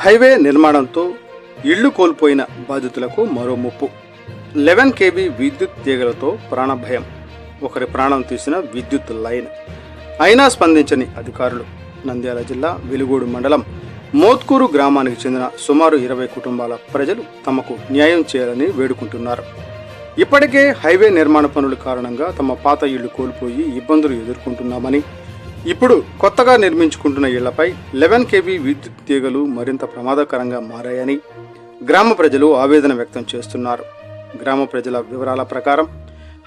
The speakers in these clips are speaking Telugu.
హైవే నిర్మాణంతో ఇళ్లు కోల్పోయిన బాధితులకు మరో ముప్పు. 11 kV విద్యుత్ తీగలతో ప్రాణభయం. ఒకరి ప్రాణం తీసిన విద్యుత్ లైన్. అయినా స్పందించని అధికారులు. నంద్యాల జిల్లా వెలుగోడు మండలం మోత్కూరు గ్రామానికి చెందిన సుమారు 20 కుటుంబాల ప్రజలు తమకు న్యాయం చేయాలని వేడుకుంటున్నారు. ఇప్పటికే హైవే నిర్మాణ పనుల కారణంగా తమ పాత ఇళ్లు కోల్పోయి ఇబ్బందులు ఎదుర్కొంటున్నామని, ఇప్పుడు కొత్తగా నిర్మించుకుంటున్న ఇళ్లపై 11 kV విద్యుత్ తీగలు మరింత ప్రమాదకరంగా మారాయని గ్రామ ప్రజలు ఆవేదన వ్యక్తం చేస్తున్నారు. గ్రామ ప్రజల వివరాల ప్రకారం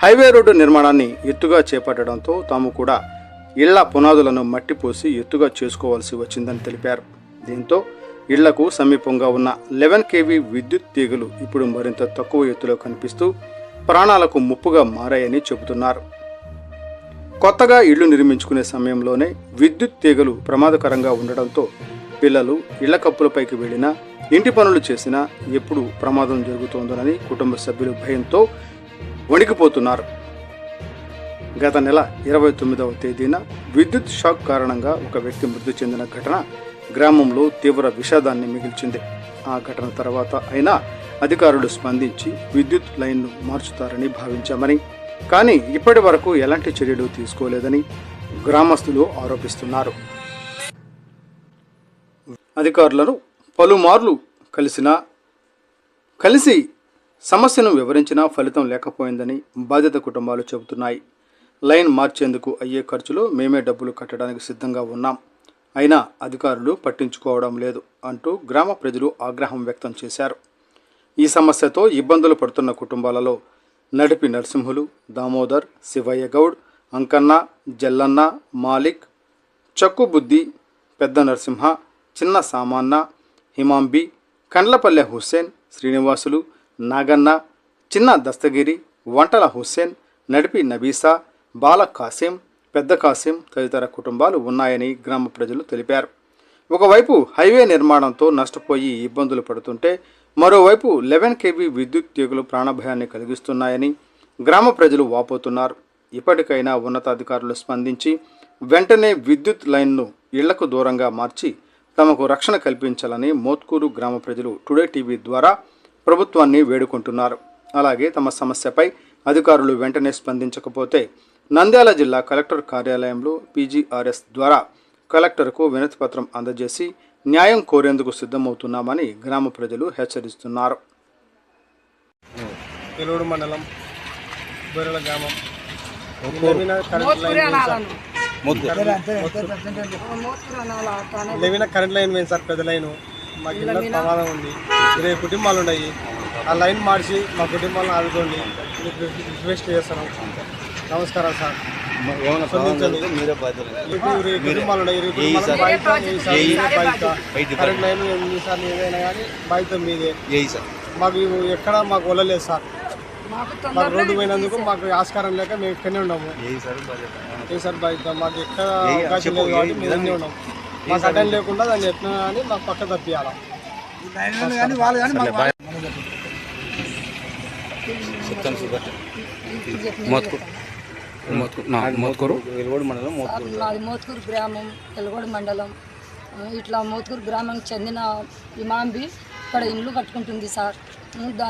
హైవే రోడ్డు నిర్మాణాన్ని ఎత్తుగా చేపట్టడంతో తాము కూడా ఇళ్ల పునాదులను మట్టిపోసి ఎత్తుగా చేసుకోవాల్సి వచ్చిందని తెలిపారు. దీంతో ఇళ్లకు సమీపంగా ఉన్న 11 kV విద్యుత్ తీగలు ఇప్పుడు మరింత తక్కువ ఎత్తులో కనిపిస్తూ ప్రాణాలకు ముప్పుగా మారాయని చెబుతున్నారు. కొత్తగా ఇళ్లు నిర్మించుకునే సమయంలోనే విద్యుత్ తీగలు ప్రమాదకరంగా ఉండడంతో పిల్లలు ఇళ్ల కప్పులపైకి వెళ్లినా, ఇంటి పనులు చేసినా ఎప్పుడు ప్రమాదం జరుగుతోందోనని కుటుంబ సభ్యులు భయంతో వణికిపోతున్నారు. గత నెల 29వ తేదీన విద్యుత్ షాక్ కారణంగా ఒక వ్యక్తి మృతి చెందిన ఘటన గ్రామంలో తీవ్ర విషాదాన్ని మిగిల్చింది. ఆ ఘటన తర్వాత అయినా అధికారులు స్పందించి విద్యుత్ లైన్ను మార్చుతారని భావించామని, కానీ ఇప్పటి వరకు ఎలాంటి చర్యలు తీసుకోలేదని గ్రామస్తులు ఆరోపిస్తున్నారు. అధికారులను పలుమార్లు కలిసి సమస్యను వివరించినా ఫలితం లేకపోయిందని బాధిత కుటుంబాలు చెబుతున్నాయి. లైన్ మార్చేందుకు అయ్యే ఖర్చులో మేమే డబ్బులు కట్టడానికి సిద్ధంగా ఉన్నాం, అయినా అధికారులు పట్టించుకోవడం లేదు అంటూ గ్రామ ప్రజలు ఆగ్రహం వ్యక్తం చేశారు. ఈ సమస్యతో ఇబ్బందులు పడుతున్న కుటుంబాలలో నడిపి నరసింహులు, దామోదర్, శివయ్య గౌడ్, అంకన్న, జల్లన్న, మాలిక్, చక్కుబుద్ది, పెద్ద నరసింహ, చిన్న సామాన్న, హిమాంబి, కండ్లపల్లె హుస్సేన్, శ్రీనివాసులు, నాగన్న, చిన్న దస్తగిరి, వంటల హుస్సేన్, నడిపి నబీసా, బాల కాసిం, పెద్ద కాసిం తదితర కుటుంబాలు ఉన్నాయని గ్రామ ప్రజలు తెలిపారు. ఒకవైపు హైవే నిర్మాణంతో నష్టపోయి ఇబ్బందులు పడుతుంటే, మరోవైపు 11 kV విద్యుత్ తీగలు ప్రాణభయాన్ని కలిగిస్తున్నాయని గ్రామ ప్రజలు వాపోతున్నారు. ఇప్పటికైనా ఉన్నతాధికారులు స్పందించి వెంటనే విద్యుత్ లైన్ను ఇళ్లకు దూరంగా మార్చి తమకు రక్షణ కల్పించాలని మోత్కూరు గ్రామ ప్రజలు టుడే టీవీ ద్వారా ప్రభుత్వాన్ని వేడుకుంటున్నారు. అలాగే తమ సమస్యపై అధికారులు వెంటనే స్పందించకపోతే నంద్యాల జిల్లా కలెక్టర్ కార్యాలయంలో PGRS ద్వారా కలెక్టర్కు వినతిపత్రం అందజేసి న్యాయం కోరేందుకు సిద్ధమవుతున్నామని గ్రామ ప్రజలు హెచ్చరిస్తున్నారు. వెలుగోడు మండలం బొర్రెల గ్రామం కరెంట్ లైన్ పోయింది సార్. పెద్ద లైన్ మాకు ఇళ్ళ ప్రమాదం ఉంది. 20 కుటుంబాలు ఉన్నాయి. ఆ లైన్ మార్చి మా కుటుంబాలను ఆదుకోండి రిక్వెస్ట్ చేస్తున్నాం. నమస్కారం సార్. స్పందించండి. 20 కుటుంబాలు ఉన్నాయి. 20 కుటుంబాలు కరెంట్ లైన్ ఎన్నిసార్లు ఏదైనా కానీ బాధ్యత మీదే. మాకు ఎక్కడ మాకు వదలలేదు సార్. మాకు రోడ్డు పోయినందుకు మాకు ఆస్కారం లేక మేము ఇక్కడనే ఉన్నాము. ఏ సార్ బాధ్యత మాకు ఎక్కడ అవకాశం లేదు కాబట్టి మీదనే ఉన్నాము. మాకు అటెండ్ లేకుండా దాన్ని ఎట్లా కానీ మాకు పక్క తప్పియాలి. మోత్కూరు గ్రామం, వెలుగోడు మండలం. ఇట్లా మోత్కూరు గ్రామానికి చెందిన ఇమాంబి ఇక్కడ ఇండ్లు కట్టుకుంటుంది సార్.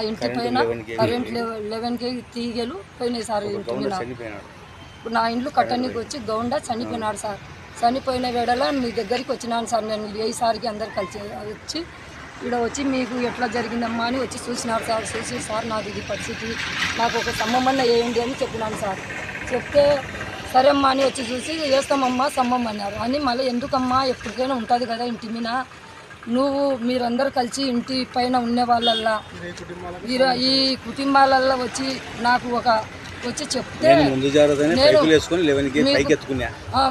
ఇంటి పైన కరెంట్ 11 kV తీగలు పోయినాయి సార్. ఇంటి మీద నా ఇండ్లు కట్టడానికి వచ్చి గౌండ చనిపోయినాడు సార్. చనిపోయిన వేళ మీ దగ్గరికి వచ్చినాను సార్. నేను ఏసారికి అందరు కలిసి వచ్చి ఇక్కడ వచ్చి మీకు ఎట్లా జరిగిందమ్మా అని వచ్చి చూసినారు సార్. చూసి సార్ నాది ఇది పరిస్థితి, నాకు ఒక సమ్మన్న వేయండి అని చెప్పినాను సార్. చెప్తే సరే అమ్మా అని వచ్చి చూసి వేస్తామమ్మా సమ్మం అన్నారు. అని మళ్ళీ ఎందుకమ్మా ఎప్పటికైనా ఉంటుంది కదా ఇంటి మీద, మీరందరూ కలిసి ఇంటి పైన ఉండే వాళ్ళల్లా ఈ కుటుంబాలల్లో వచ్చి నాకు వచ్చి చెప్తే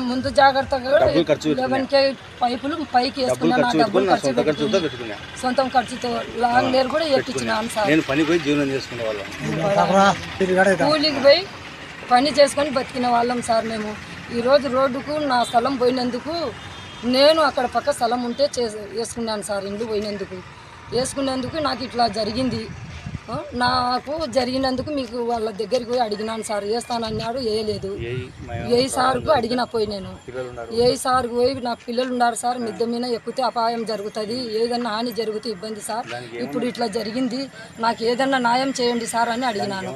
ముందు జాగ్రత్తగా 11 kV పైపులు పైకి వేసుకున్నా. డబ్బులు సొంతం ఖర్చుతో లాంగ్ లేరు కూడా ఎక్కించినాను సార్. కూలికి పోయి పని చేసుకొని బతికిన వాళ్ళం సార్ మేము. ఈరోజు రోడ్డుకు నా స్థలం పోయినందుకు నేను అక్కడ పక్క స్థలం ఉంటే వేసుకున్నాను సార్. ఇండ్లు పోయినందుకు వేసుకునేందుకు నాకు ఇట్లా జరిగింది. నాకు జరిగినందుకు మీకు వాళ్ళ దగ్గరికి పోయి అడిగినాను సార్, వేస్తానన్నాడు, వేయలేదు. ఏ సార్కు అడిగిన పోయి నేను ఏ సార్కు పోయి నాకు పిల్లలు ఉన్నారు సార్, మిద్దె మీద ఎక్కితే అపాయం జరుగుతుంది, ఏదన్నా హాని జరిగితే ఇబ్బంది సార్, ఇప్పుడు ఇట్లా జరిగింది, నాకు ఏదన్నా న్యాయం చేయండి సార్ అని అడిగినాను.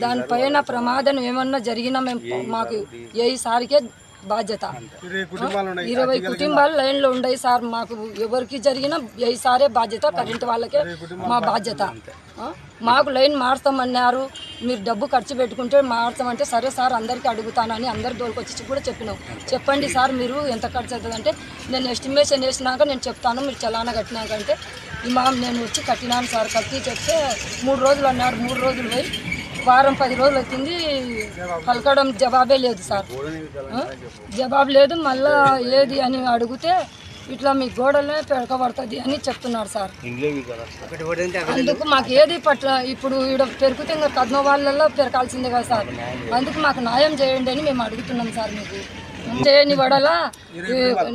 దానిపైన ప్రమాదం ఏమన్నా జరిగినా మేము మాకు ఏ సార్కే బాధ్యత. 20 కుటుంబాలు లైన్లో ఉన్నాయి సార్, మాకు ఎవరికి జరిగినా ఏ సారే బాధ్యత, కరెంటు వాళ్ళకే మా బాధ్యత. మాకు లైన్ మార్చామన్నారు, మీరు డబ్బు ఖర్చు పెట్టుకుంటే మార్చామంటే సరే సార్ అందరికీ అడుగుతానని అందరి దోలుకొచ్చి కూడా చెప్పినాం. చెప్పండి సార్ మీరు ఎంత ఖర్చు అవుతుందంటే, నేను ఎస్టిమేషన్ వేసినాక నేను చెప్తాను, మీరు చలానా కట్టినాకంటే నేను వచ్చి కట్టినాను సార్. కట్టి చెప్తే 3 రోజులు అన్నారు. 3 రోజులు పోయి వారం 10 రోజులు అవుతుంది, పలకడం జవాబే లేదు సార్, జవాబు లేదు. మళ్ళా ఏది అని అడిగితే ఇట్లా మీ గోడలే పెరకబడుతుంది అని చెప్తున్నారు సార్. అందుకు మాకు ఏది ఇప్పుడు ఇక్కడ పెరిగితే ఇంకా కద్మ వాళ్ళల్లో పెరకాల్సిందే కదా సార్, అందుకు మాకు న్యాయం చేయండి అని మేము అడుగుతున్నాం సార్. మీకు చేయని వడలా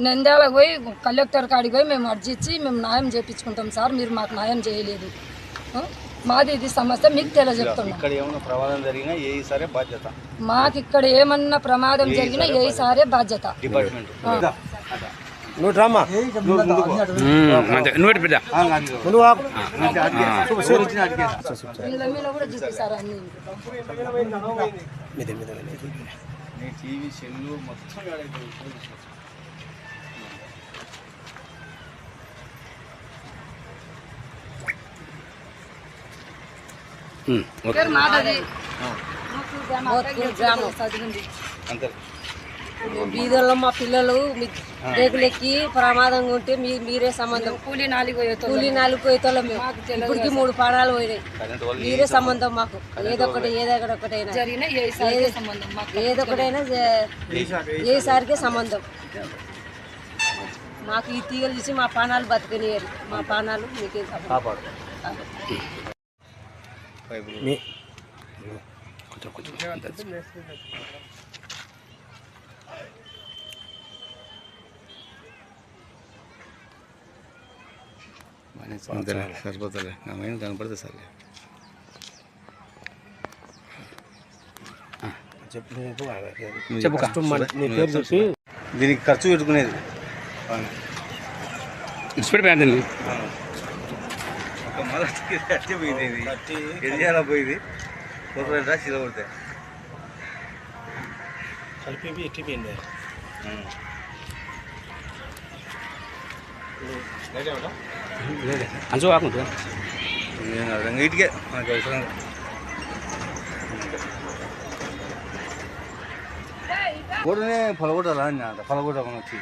నంద్యాలకు పోయి కలెక్టర్ కాడికి పోయి మేము అర్జీ ఇచ్చి మేము న్యాయం చేయించుకుంటాం సార్, మీరు మాకు న్యాయం చేయలేదు. మాది ఇది సమస్య మీకు తెలియజెప్తున్నాం. మాకు ఇక్కడ ఏమన్నా ప్రమాదం జరిగినా ఏ సారే బాధ్యత. కూడా చూపిస్తారా అన్ని బీదల్లో మా పిల్లలు రేకులెక్కి ప్రమాదంగా ఉంటే మీరే సంబంధం. కూలీ 4 పోయేతోళ్ళం మేము, ఇప్పటికి 3 ప్రాణాలు పోయినాయి. మీరే సంబంధం మాకు, ఏదొకటైనా ఏ సారికే సంబంధం. మాకు ఈ తీగలు చూసి మా ప్రాణాలు బతకనియరు, మా ప్రాణాలు మీకే సంబంధం. సరిపోతుంది కనపడుతుంది సార్. దీనికి ఖర్చు పెట్టుకునేది ఇచ్చిపెట్టిపోయింది. ఒక మొదటికి అట్టే పోయింది, ఇది ఎదియాల పోయింది, కొత్త చీల కొడితే కలిపి ఎట్టిపోయింది. అంచు కాకుండా ఇటుకే మనకు అవసరం. గోడనే పొలగొట్టాలా, పొలగొట్టాలని వచ్చి